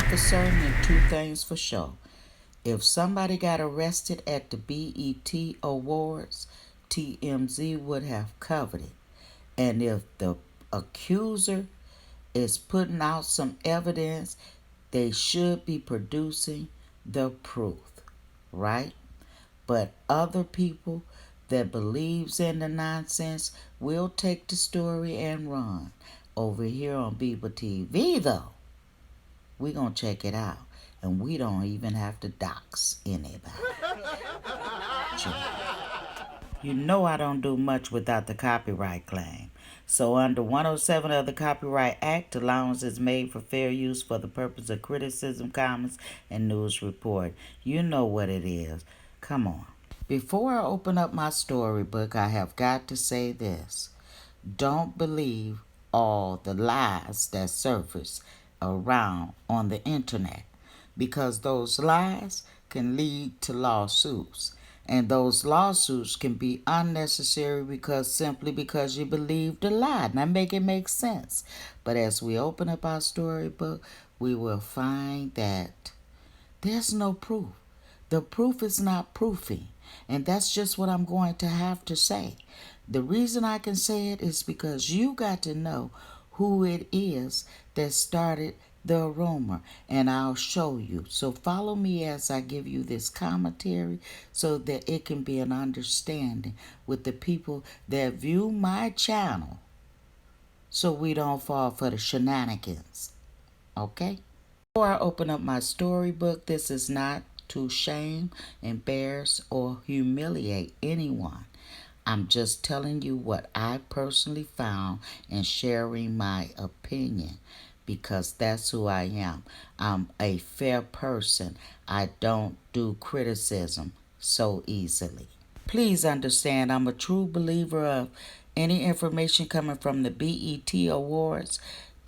for certain and two things for sure. If somebody got arrested at the BET Awards, TMZ would have covered it. And if the accuser is putting out some evidence, they should be producing the proof, right? But other people that believes in the nonsense will take the story and run. Over here on Bieber TV, though, we gonna check it out, and we don't even have to dox anybody. You know I don't do much without the copyright claim. So under 107 of the Copyright Act, allowance is made for fair use for the purpose of criticism, comments, and news report. You know what it is. Come on. Before I open up my storybook, I have got to say this. Don't believe all the lies that surface around on the internet, because those lies can lead to lawsuits. And those lawsuits can be unnecessary simply because you believe the lie. Now make it make sense. But as we open up our storybook, we will find that there's no proof. The proof is not proofing. And that's just what I'm going to have to say. The reason I can say it is because you got to know who it is that started the rumor, and I'll show you. So follow me as I give you this commentary so that it can be an understanding with the people that view my channel, so we don't fall for the shenanigans. Okay? Before I open up my storybook, this is not to shame, embarrass, or humiliate anyone. I'm just telling you what I personally found and sharing my opinion, because that's who I am. I'm a fair person. I don't do criticism so easily. Please understand, I'm a true believer of any information coming from the BET Awards.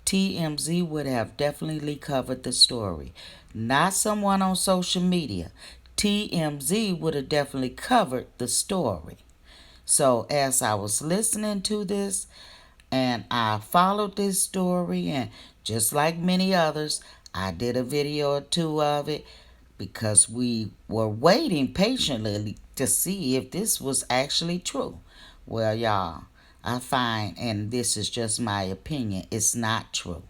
TMZ would have definitely covered the story. Not someone on social media. TMZ would have definitely covered the story. So as I was listening to this, and I followed this story, and just like many others, I did a video or two of it because we were waiting patiently to see if this was actually true. Well, y'all, I find, and this is just my opinion, it's not true.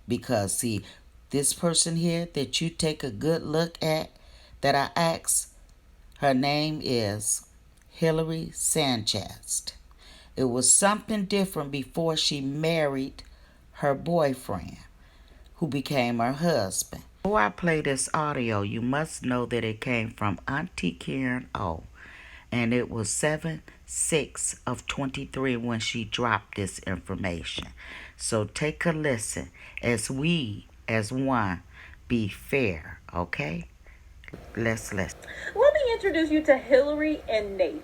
Because, see, this person here that you take a good look at, that I asked, her name is Hillary Sanchez. It was something different before she married her boyfriend, who became her husband. Before I play this audio, you must know that it came from Auntie Karen O. And it was 7/6 of 23 when she dropped this information. So take a listen as we, as one, be fair, okay? Let's listen. Let me introduce you to Hillary and Nate.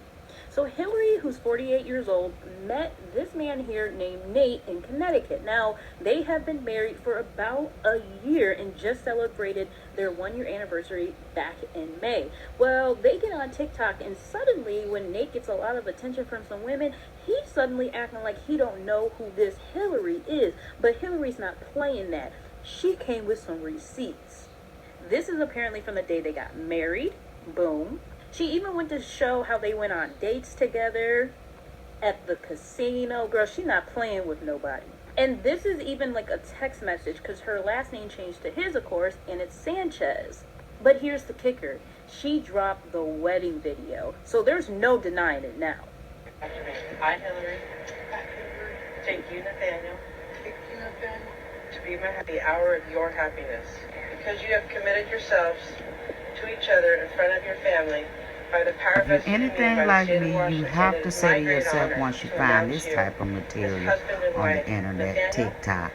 So Hillary, who's 48 years old, met this man here named Nate in Connecticut. Now, they have been married for about a year and just celebrated their 1-year anniversary back in May. Well, they get on TikTok, and suddenly when Nate gets a lot of attention from some women, he's suddenly acting like he don't know who this Hillary is. But Hillary's not playing that. She came with some receipts. This is apparently from the day they got married. Boom. She even went to show how they went on dates together at the casino. Girl, she not playing with nobody. And this is even like a text message, because her last name changed to his, of course, and it's Sanchez. But here's the kicker. She dropped the wedding video. So there's no denying it now. I, Hillary, take you, Nathaniel, to be the hour of your happiness. Because you have committed yourselves to each other in front of your family, by the power If you're anything like me, you have to say to yourself once you find this type of material on the internet, TikTok,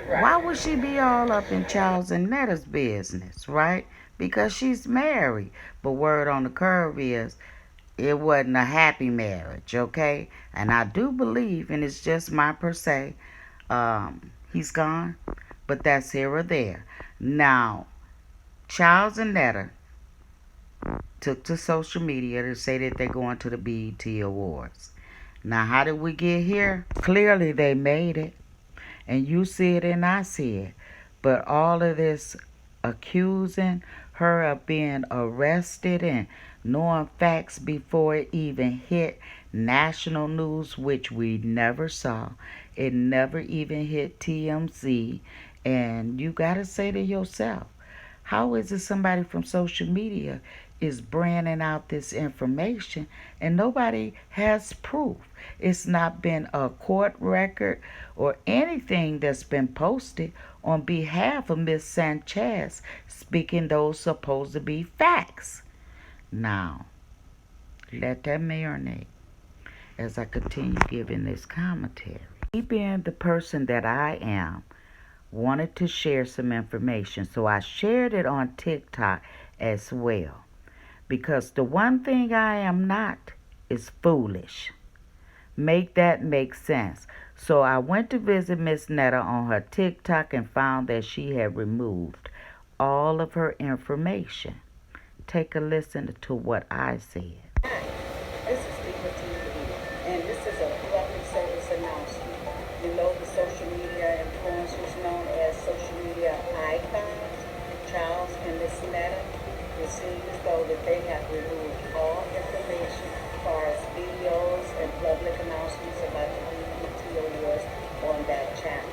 why would she be all up in Charles and Netta's business, right? Because she's married. But word on the curve is, it wasn't a happy marriage, okay? And I do believe, and it's just my per se, he's gone, but that's here or there. Now, Charles and Netta took to social media to say that they're going to the BET Awards. Now, how did we get here? Clearly, they made it. And you see it and I see it. But all of this accusing her of being arrested and knowing facts before it even hit national news, which we never saw. It never even hit TMZ. And you got to say to yourself, how is it somebody from social media is branding out this information and nobody has proof? It's not been a court record or anything that's been posted on behalf of Miss Sanchez speaking those supposed to be facts. Now, let that marinate as I continue giving this commentary. Me being the person that I am, wanted to share some information, so I shared it on TikTok as well. Because the one thing I am not is foolish. Make that make sense. So I went to visit Miss Netta on her TikTok and found that she had removed all of her information. Take a listen to what I said. This is Legal TV, and this is a public service announcement. You know the social media influencers known as social media icons, Charles and Miss Netta. It seems as though that they have removed all information as far as videos and public announcements about the BET Awards on that channel.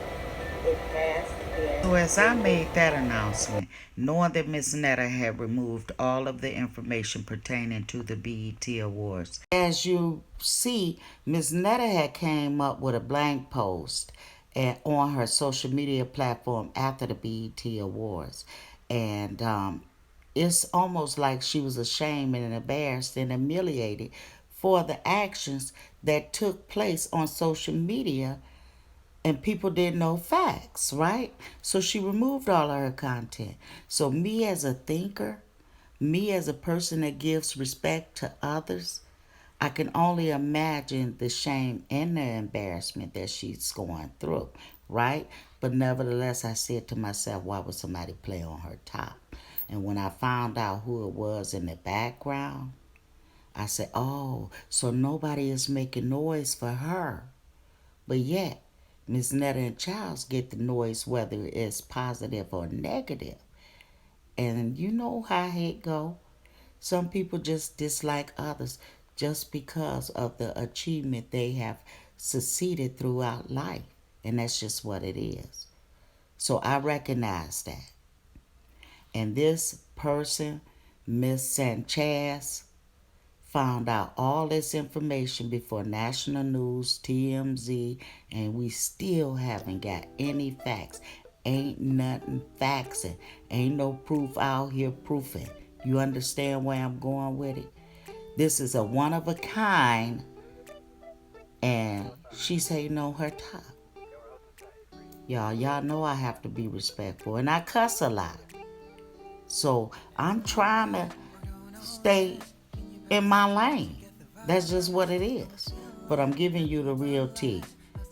It has been... So as I made that announcement, knowing that Miss Netta had removed all of the information pertaining to the BET Awards, as you see, Miss Netta had came up with a blank post on her social media platform after the BET Awards, and it's almost like she was ashamed and embarrassed and humiliated for the actions that took place on social media, and people didn't know facts, right? So she removed all of her content. So me as a thinker, me as a person that gives respect to others, I can only imagine the shame and the embarrassment that she's going through, right? But nevertheless, I said to myself, why would somebody play on her top? And when I found out who it was in the background, I said, oh, so nobody is making noise for her. But yet, Miss Netta and Charles get the noise whether it's positive or negative. And you know how it go. Some people just dislike others just because of the achievement they have succeeded throughout life. And that's just what it is. So I recognize that. And this person, Miss Sanchez, found out all this information before national news, TMZ, and we still haven't got any facts. Ain't nothing faxing. Ain't no proof out here proofing. You understand where I'm going with it? This is a one of a kind, and she's hating on her top. Y'all know I have to be respectful, and I cuss a lot. So I'm trying to stay in my lane. That's just what it is. But I'm giving you the real tea.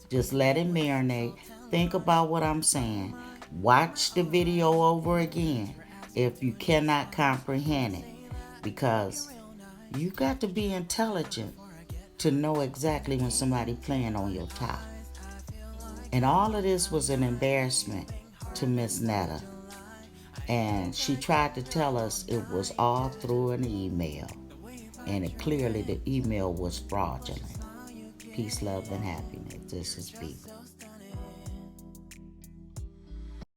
Just let it marinate. Think about what I'm saying. Watch the video over again if you cannot comprehend it. Because you got to be intelligent to know exactly when somebody playing on your top. And all of this was an embarrassment to Miss Netta. And she tried to tell us it was all through an email. And clearly the email was fraudulent. Peace, love, and happiness. This is B.